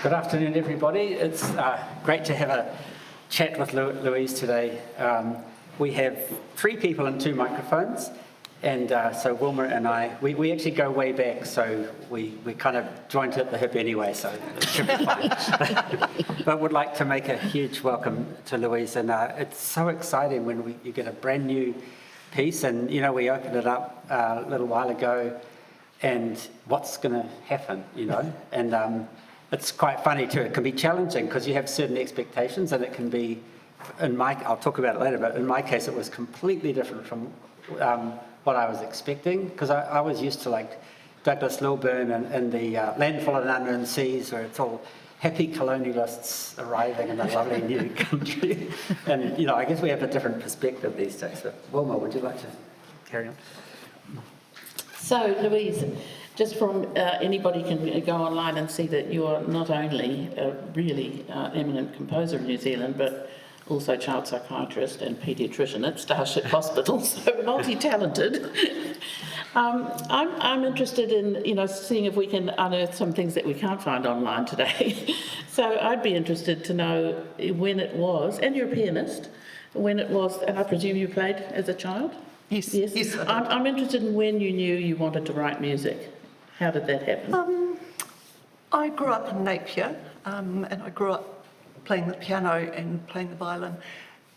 Good afternoon, everybody. It's great to have a chat with Louise today. We have 3 people and 2 microphones, and so Wilma and I, we actually go way back, so we kind of joined at the hip anyway, so it should be fine. But would like to make a huge welcome to Louise, and it's so exciting when you get a brand new piece, and you know, we opened it up a little while ago, and what's going to happen, you know, and it's quite funny too. It can be challenging because you have certain expectations, and it can be, I'll talk about it later, but in my case it was completely different from what I was expecting, because I was used to like Douglas Lilburn and the Landfall of Unknown Seas, where it's all happy colonialists arriving in a lovely new country. And, you know, I guess we have a different perspective these days. But Wilma, would you like to carry on? So, Louise, just from anybody can go online and see that you're not only a really eminent composer in New Zealand, but also child psychiatrist and paediatrician at Starship Hospital, so multi-talented. I'm interested in, you know, seeing if we can unearth some things that we can't find online today. So I'd be interested to know when it was, and you're a pianist, when it was, and I presume you played as a child? Yes. I'm interested in when you knew you wanted to write music. How did that happen? I grew up in Napier, and I grew up playing the piano and playing the violin,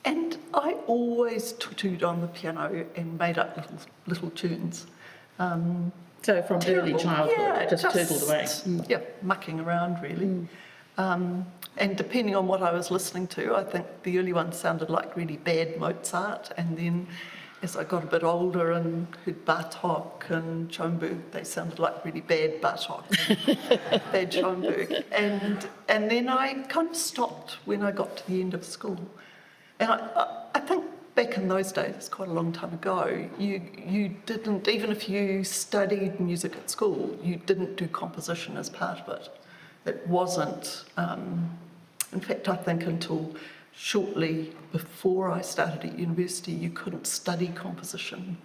and I always tutued on the piano and made up little tunes. So from early childhood, just tootled away. Yeah, mucking around really. And depending on what I was listening to, I think the early ones sounded like really bad Mozart, and then as I got a bit older and heard Bartók and Schoenberg, they sounded like really bad Bartók and bad Schoenberg. And then I kind of stopped when I got to the end of school. And I think back in those days, it's quite a long time ago, you didn't, even if you studied music at school, you didn't do composition as part of it. It wasn't, in fact, I think until shortly before I started at university, you couldn't study composition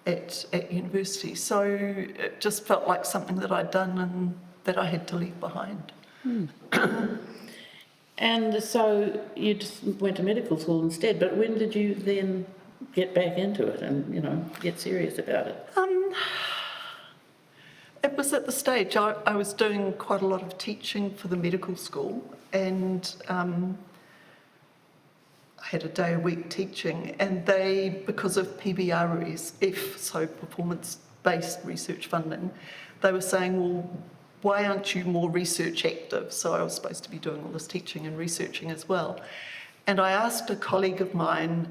at university. So it just felt like something that I'd done and that I had to leave behind. And so you just went to medical school instead, but when did you then get back into it and, you know, get serious about it? It was at the stage I was doing quite a lot of teaching for the medical school, and I had a day a week teaching, and they, because of PBRESF, so performance-based research funding, they were saying, well, why aren't you more research active? So I was supposed to be doing all this teaching and researching as well. And I asked a colleague of mine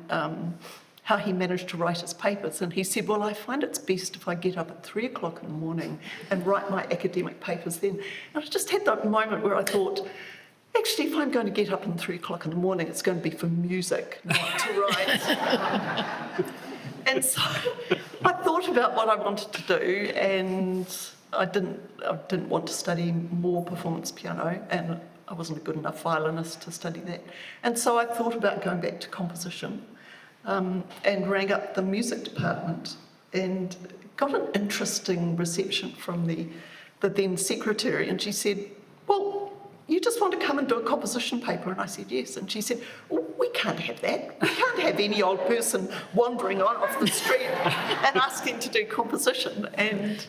how he managed to write his papers, and he said, well, I find it's best if I get up at 3 o'clock in the morning and write my academic papers then. And I just had that moment where I thought, actually, if I'm going to get up at 3 o'clock in the morning, it's going to be for music, not to write. And so I thought about what I wanted to do, and I didn't want to study more performance piano, and I wasn't a good enough violinist to study that. And so I thought about going back to composition, and rang up the music department and got an interesting reception from the then secretary, and she said, well, you just want to come and do a composition paper? And I said, yes. And she said, well, we can't have that. We can't have any old person wandering on off the street and asking to do composition. And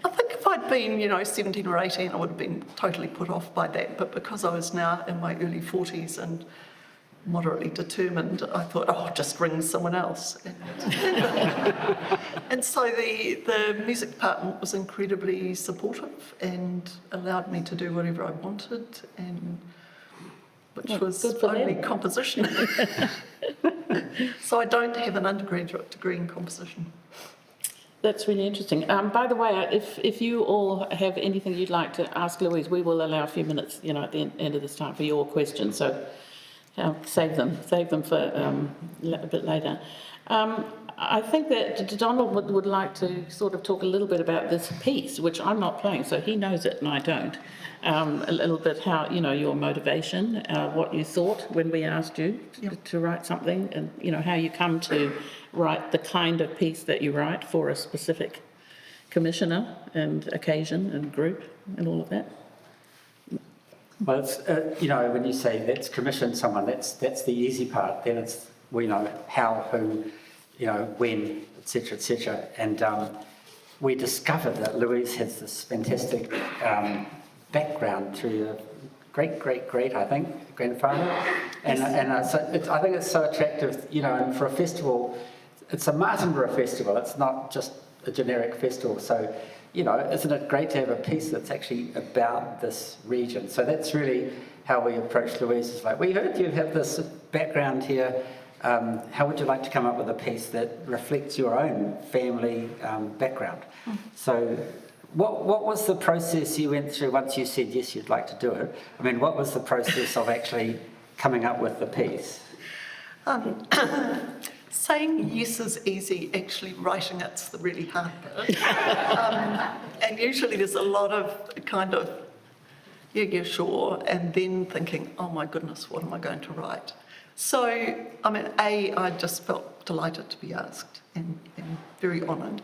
I think if I'd been, 17 or 18, I would have been totally put off by that. But because I was now in my early 40s and moderately determined, I thought, I'll just ring someone else. And so the music department was incredibly supportive and allowed me to do whatever I wanted, and which was only composition. So I don't have an undergraduate degree in composition. That's really interesting. By the way, if you all have anything you'd like to ask Louise, we will allow a few minutes, at the end of this time for your questions. So save them for a bit later. I think that Donald would like to sort of talk a little bit about this piece, which I'm not playing, so he knows it and I don't. A little bit how, your motivation, what you thought when we asked you to write something, and, how you come to write the kind of piece that you write for a specific commissioner and occasion and group and all of that. Well, it's, when you say let's commission someone, that's the easy part. Then it's, how, who, when, etc., etc. And we discovered that Louise has this fantastic background through the great, I think, grandfather. And I think it's so attractive, and for a festival, it's a Martinborough festival. It's not just a generic festival. So, isn't it great to have a piece that's actually about this region? So that's really how we approached Louise. It's like, we heard you have this background here. How would you like to come up with a piece that reflects your own family background? So what was the process you went through once you said yes, you'd like to do it? I mean, what was the process of actually coming up with the piece? Saying yes is easy, actually writing it's the really hard bit. And usually there's a lot of kind of, yeah, sure, and then thinking, oh my goodness, what am I going to write? So, I just felt delighted to be asked and very honoured.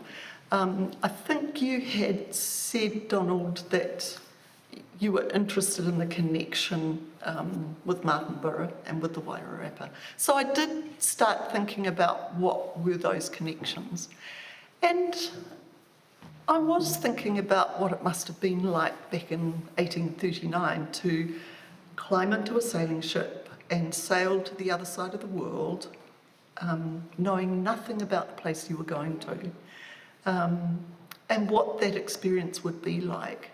I think you had said, Donald, that you were interested in the connection with Martinborough and with the Wairarapa. So I did start thinking about what were those connections. And I was thinking about what it must have been like back in 1839 to climb into a sailing ship and sail to the other side of the world, knowing nothing about the place you were going to, and what that experience would be like.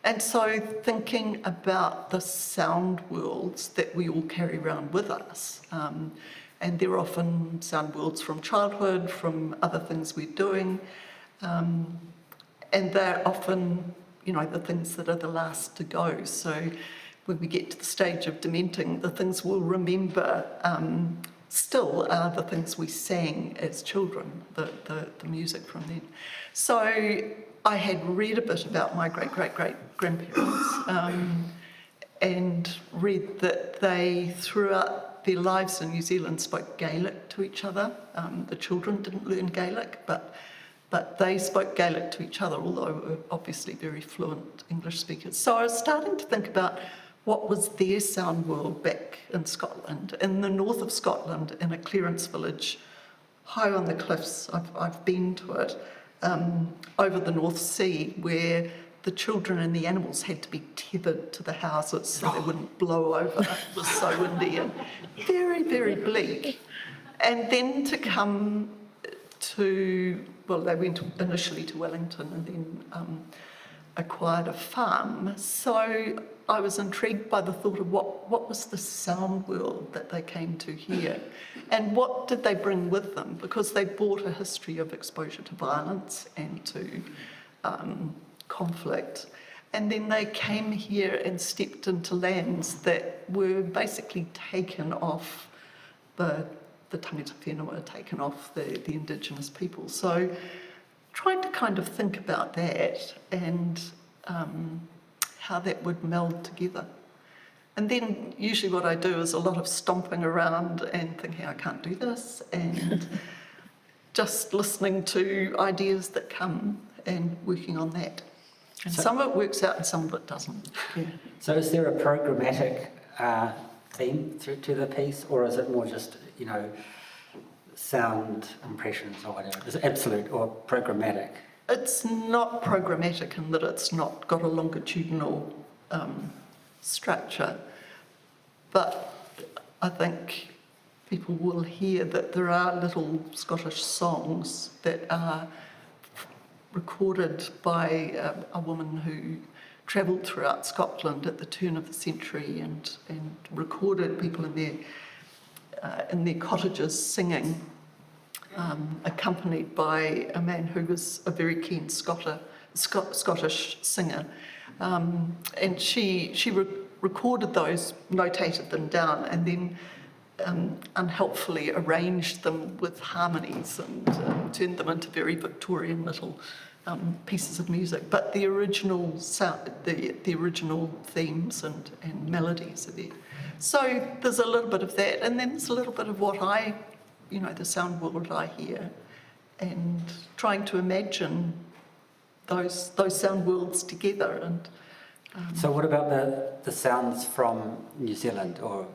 And so thinking about the sound worlds that we all carry around with us, and they're often sound worlds from childhood, from other things we're doing, and they're often, the things that are the last to go. So when we get to the stage of dementing, the things we'll remember still are the things we sang as children, the music from then. So I had read a bit about my great-great-great-grandparents and read that they, throughout their lives in New Zealand, spoke Gaelic to each other. The children didn't learn Gaelic, but they spoke Gaelic to each other, although were obviously very fluent English speakers. So I was starting to think about what was their sound world back in Scotland, in the north of Scotland, in a clearance village, high on the cliffs. I've been to it. Over the North Sea, where the children and the animals had to be tethered to the houses so they wouldn't blow over. It was so windy and very, very bleak. And then to come to, they went initially to Wellington and then acquired a farm. So I was intrigued by the thought of what was the sound world that they came to here, and what did they bring with them, because they brought a history of exposure to violence and to conflict, and then they came here and stepped into lands that were basically taken off the tangata whenua, taken off the indigenous people. So trying to kind of think about that and how that would meld together. And then usually what I do is a lot of stomping around and thinking, I can't do this, and just listening to ideas that come and working on that. And So, some of it works out and some of it doesn't. Yeah. So is there a programmatic theme to the piece, or is it more just, sound impressions or whatever? Is it absolute or programmatic? It's not programmatic in that it's not got a longitudinal structure, but I think people will hear that there are little Scottish songs that are recorded by a woman who travelled throughout Scotland at the turn of the century and recorded people in their cottages singing, accompanied by a man who was a very keen Scottish singer. And she recorded those, notated them down, and then unhelpfully arranged them with harmonies and turned them into very Victorian little pieces of music. But the original sound, the original themes and melodies are there. So there's a little bit of that, and then there's a little bit of what the sound world I hear, and trying to imagine those sound worlds together. And So what about the sounds from New Zealand, or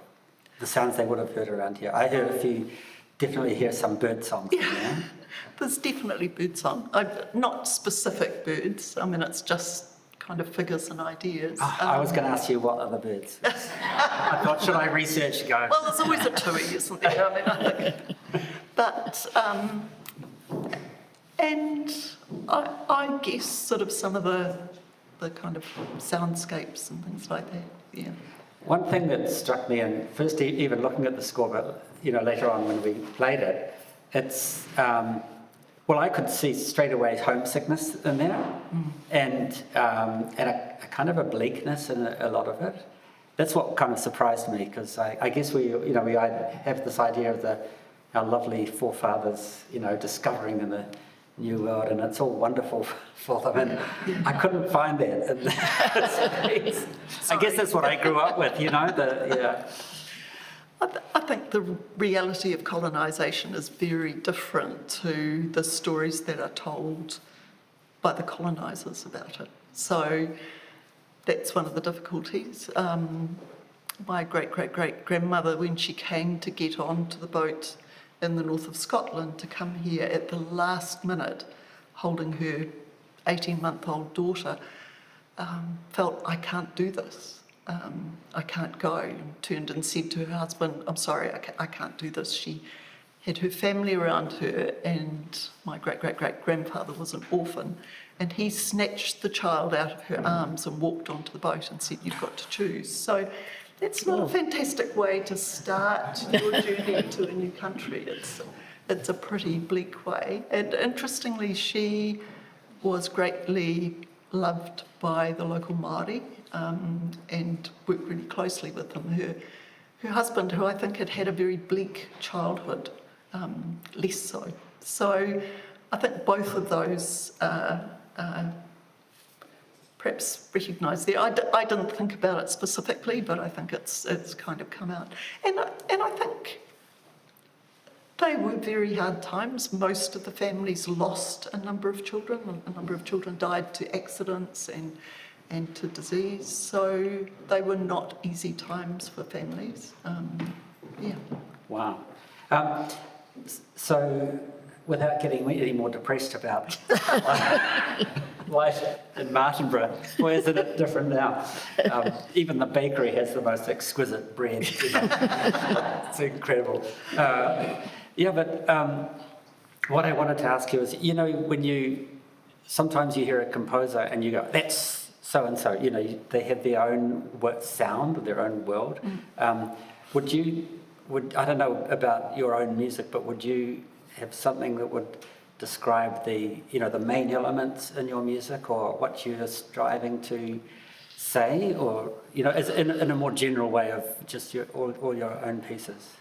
the sounds they would have heard around here? I heard a few, definitely hear some bird songs in there. There's definitely birdsong. Not specific birds. I mean, it's just kind of figures and ideas. I was going to ask you what are the birds. I thought, should I research? Go. Well, there's always a tui, isn't there? I mean, I think. But, and I guess sort of some of the kind of soundscapes and things like that, yeah. One thing that struck me, and first even looking at the score, but later on when we played it, it's well, I could see straight away homesickness in there, and a kind of a bleakness in a lot of it. That's what kind of surprised me, because I guess we have this idea of our lovely forefathers, discovering in the New World, and it's all wonderful for them, and I couldn't find that. And I guess that's what I grew up with, I think the reality of colonisation is very different to the stories that are told by the colonisers about it. So that's one of the difficulties. My great-great-great-grandmother, when she came to get onto the boat in the north of Scotland to come here at the last minute, holding her 18-month-old daughter, felt, I can't do this. I can't go, and turned and said to her husband, I'm sorry, I can't do this. She had her family around her, and my great-great-great-grandfather was an orphan, and he snatched the child out of her arms and walked onto the boat and said, you've got to choose. So that's not a fantastic way to start your journey to a new country. It's a pretty bleak way. And interestingly, she was greatly loved by the local Māori, and worked really closely with them. Her husband, who I think had had a very bleak childhood, less so. So I think both of those perhaps recognised there. I didn't think about it specifically, but I think it's kind of come out. And I think they were very hard times. Most of the families lost a number of children. A number of children died to accidents and to disease. So they were not easy times for families. Yeah. Wow. So, without getting any more depressed about life in Martinborough, why isn't it different now? Even the bakery has the most exquisite bread. It's incredible. But what I wanted to ask you is, when sometimes you hear a composer and you go, that's so-and-so, they have their own sound, their own world. I don't know about your own music, but would you have something that would describe the main elements in your music, or what you're striving to say, or, as in a more general way of just all your own pieces?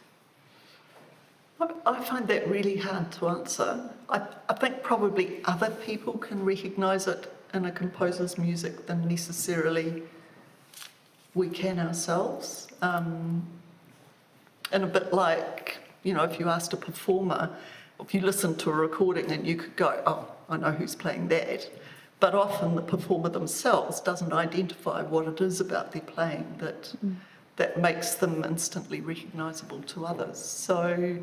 I find that really hard to answer. I think probably other people can recognise it in a composer's music than necessarily we can ourselves. And a bit like, if you asked a performer, if you listened to a recording and you could go, oh, I know who's playing that. But often the performer themselves doesn't identify what it is about their playing that makes them instantly recognisable to others. So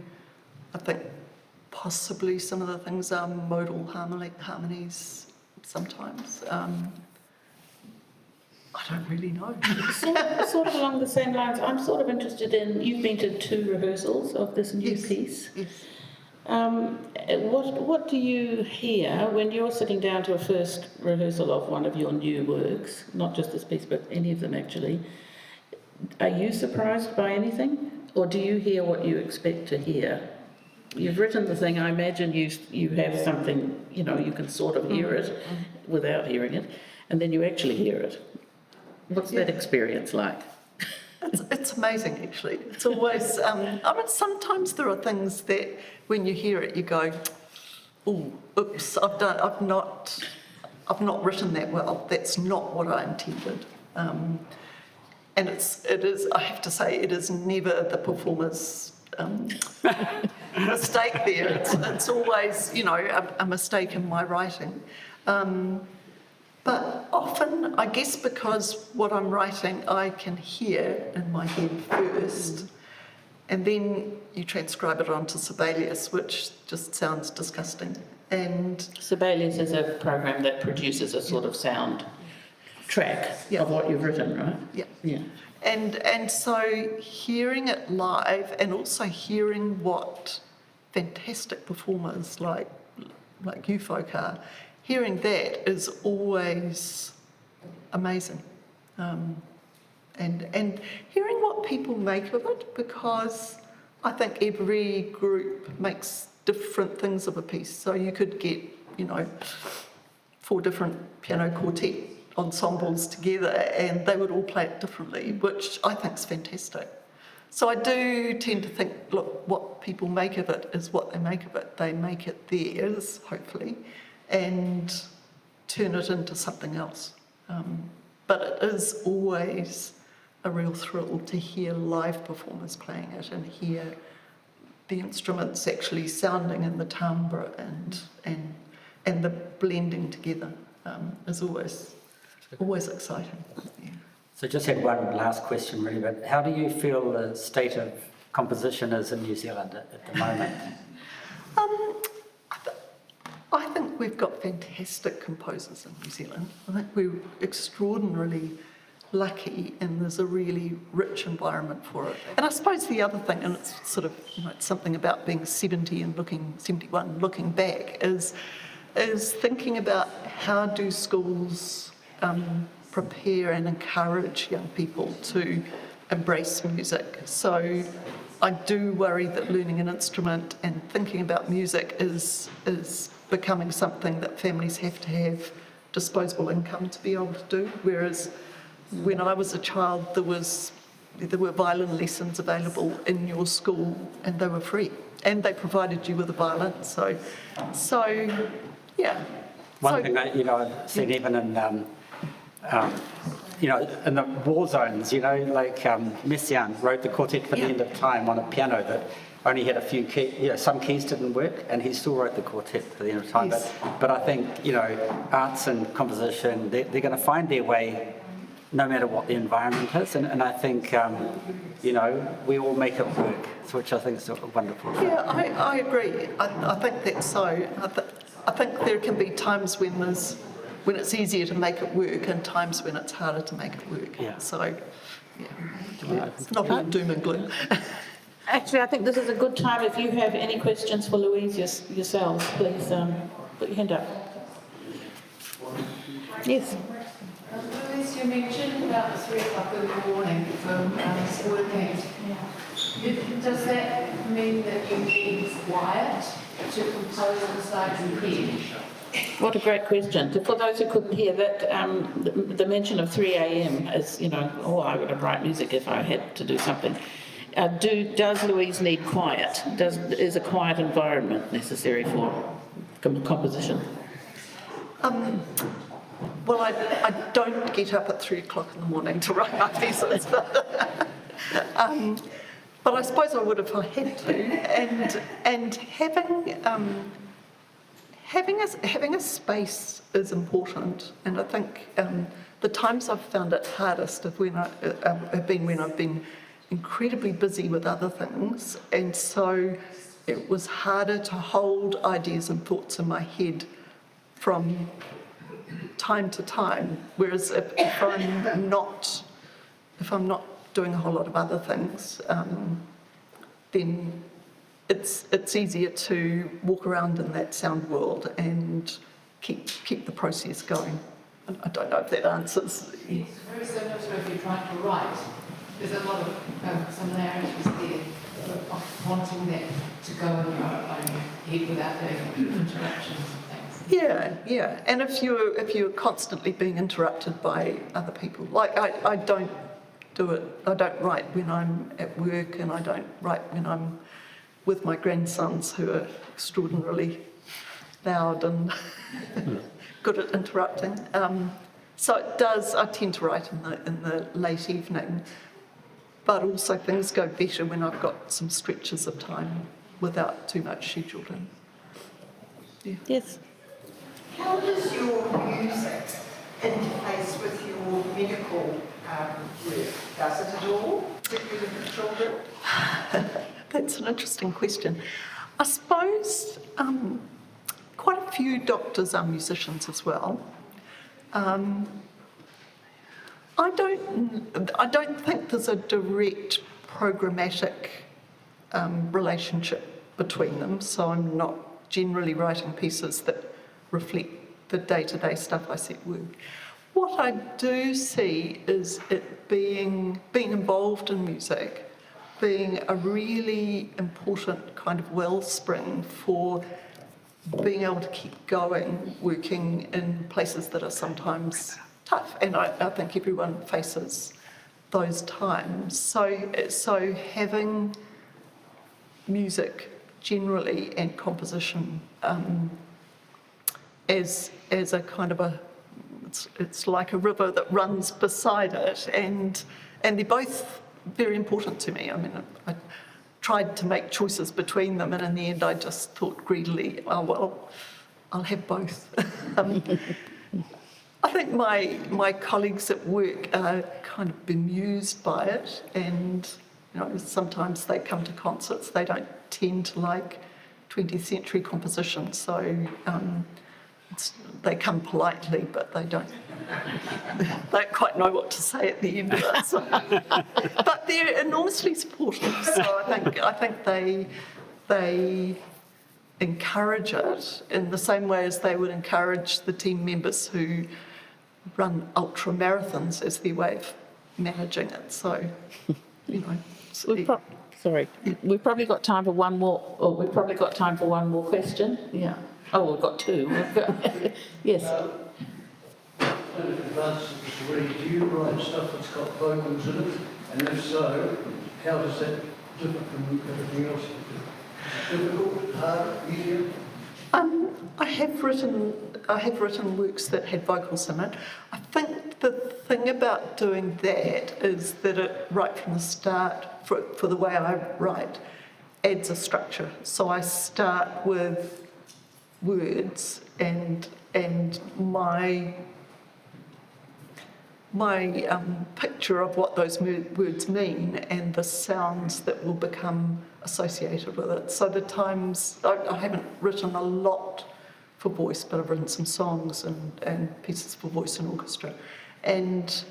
I think possibly some of the things are modal harmonies sometimes. I don't really know. Sort of along the same lines, I'm sort of interested in, you've been to 2 rehearsals of this new piece. Yes. What do you hear when you're sitting down to a first rehearsal of one of your new works, not just this piece, but any of them actually? Are you surprised by anything? Or do you hear what you expect to hear? You've written the thing, I imagine you have something, you can sort of hear it without hearing it, and then you actually hear it. What's that experience like? It's amazing, actually. It's always, sometimes there are things that when you hear it, you go, oh, oops, I've not written that well. That's not what I intended. And it is, I have to say, it is never the performer's mistake there. It's always, a mistake in my writing. But But often, I guess because what I'm writing I can hear in my head first, and then you transcribe it onto Sibelius, which just sounds disgusting. And Sibelius is a program that produces a sort of sound track Yeah. of what you've written, right? yeah, Yeah. and so hearing it live, and also hearing what fantastic performers like you folk are, hearing that is always amazing. And hearing what people make of it, because I think every group makes different things of a piece. So you could get, 4 different piano quartet ensembles together and they would all play it differently, which I think is fantastic. So I do tend to think, look, what people make of it is what they make of it. They make it theirs, hopefully, and turn it into something else. But it is always a real thrill to hear live performers playing it and hear the instruments actually sounding in the timbre and the blending together is always exciting. Yeah. So just had one last question really, but how do you feel the state of composition is in New Zealand at the moment? I think we've got fantastic composers in New Zealand. I think we're extraordinarily lucky and there's a really rich environment for it. And I suppose the other thing, and it's sort of, it's something about being 71, looking back, is thinking about how do schools prepare and encourage young people to embrace music. So I do worry that learning an instrument and thinking about music is becoming something that families have to have disposable income to be able to do, whereas when I was a child there were violin lessons available in your school and they were free and they provided you with a violin, so yeah. One thing that, I've seen even in in the war zones, Messiaen wrote the Quartet for the End of Time on a piano that only had a few keys, some keys didn't work, and he still wrote the Quartet for the End of Time. Yes. But I think, arts and composition, they're going to find their way no matter what the environment is, and I think, we all make it work, which I think is wonderful. Yeah, I agree. I think that's so. I think there can be times when it's easier to make it work and times when it's harder to make it work. Yeah. So, it's not all doom and gloom. Actually, I think this is a good time. If you have any questions for Louise yourselves, please put your hand up. Yes. Louise, you mentioned about 3 o'clock in the morning for working. Does that mean that you need quiet to compose inside your head? What a great question. For those who couldn't hear that, the mention of 3 a.m. is, I would write music if I had to do something. Does Louise need quiet? Is a quiet environment necessary for composition? Well, I don't get up at 3 o'clock in the morning to write my pieces, but I suppose I would if I had to. And having a space is important. And I think the times I've found it hardest have been when I've been incredibly busy with other things, and so it was harder to hold ideas and thoughts in my head from time to time. Whereas if I'm not doing a whole lot of other things, then it's easier to walk around in that sound world and keep the process going. I don't know if that answers. It's very similar to if you're trying to write. There's a lot of similarities there of wanting that to go in your own head without the interruptions and things. Yeah. And if you're constantly being interrupted by other people, like I don't do it. I don't write when I'm at work, and I don't write when I'm with my grandsons who are extraordinarily loud and good at interrupting. So it does. I tend to write in the late evening. But also things go better when I've got some stretches of time without too much scheduled in. Yeah. Yes. How does your music interface with your medical work? Does it at all, particularly with the children? That's an interesting question. I suppose quite a few doctors are musicians as well. I don't think there's a direct programmatic relationship between them, so I'm not generally writing pieces that reflect the day-to-day stuff I see at work. What I do see is it being involved in music, being a really important kind of wellspring for being able to keep going, working in places that are sometimes tough. And I think everyone faces those times. So having music generally and composition as a kind of it's like a river that runs beside it, and they're both very important to me. I mean, I tried to make choices between them, and in the end I just thought greedily, oh well, I'll have both. I think my colleagues at work are kind of bemused by it, and sometimes they come to concerts, they don't tend to like 20th century composition, so they come politely, but they don't quite know what to say at the end of it. So. But they're enormously supportive, so I think they encourage it in the same way as they would encourage the team members who run ultra marathons as their way of managing it. So, We've probably got time for one more. Or we've probably got time for one more question. Yeah. Oh, we've got two. Yes. Do you write stuff that's got vocals in it? And if so, how does that differ from everything else you do? Difficult, hard, easier? I have written works that had vocals in it. I think the thing about doing that is that it, right from the start, for the way I write, adds a structure. So I start with words and my picture of what those words mean and the sounds that will become associated with it. So the times, I haven't written a lot for voice, but I've written some songs and pieces for voice and orchestra. And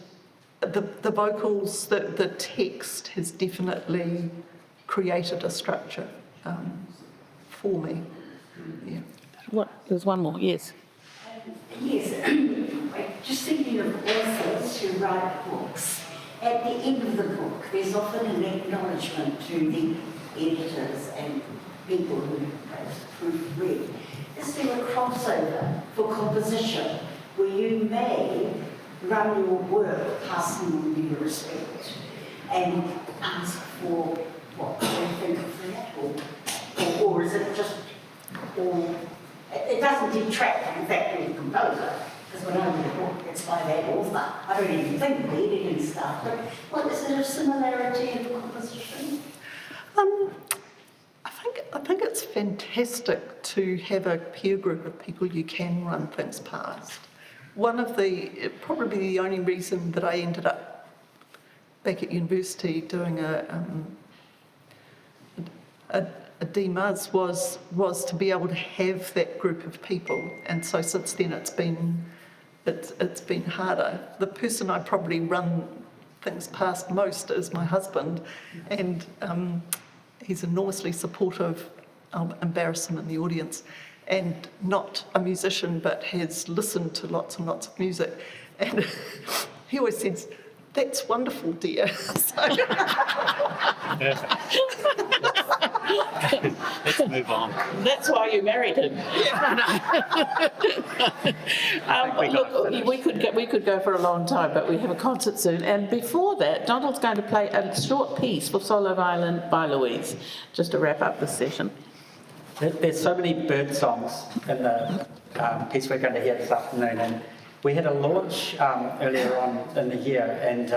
the vocals, the text has definitely created a structure for me. Yeah. There's one more, yes. Yes, just thinking of authors who write books, at the end of the book there's often an acknowledgement to the editors and people who have proofread. Is there a crossover for composition where you may run your work passing on due respect and ask for what they think of that, or is it just all? It doesn't detract from the fact that you're a composer, because when I read a book, it's by that author. I don't even think of the editing stuff, but is there a similarity in composition? I think it's fantastic to have a peer group of people you can run things past. Probably the only reason that I ended up back at university doing a DMUS was to be able to have that group of people, and so since then it's been harder. The person I probably run things past most is my husband, and he's enormously supportive. I'll embarrass him in the audience, and not a musician, but has listened to lots and lots of music, and he always says, "That's wonderful, dear." Let's move on. That's why you married him. We could go for a long time, but we have a concert soon. And before that, Donald's going to play a short piece for solo violin by Louise, just to wrap up this session. There's so many bird songs in the piece we're going to hear this afternoon, and we had a launch earlier on in the year, and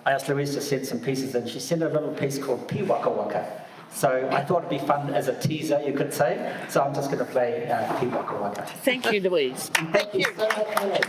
I asked Louise to send some pieces, and she sent a little piece called Pi Waka Waka. So I thought it'd be fun as a teaser, you could say. So I'm just going to play Pi Waka Waka. Thank you, Louise. Thank you. So much.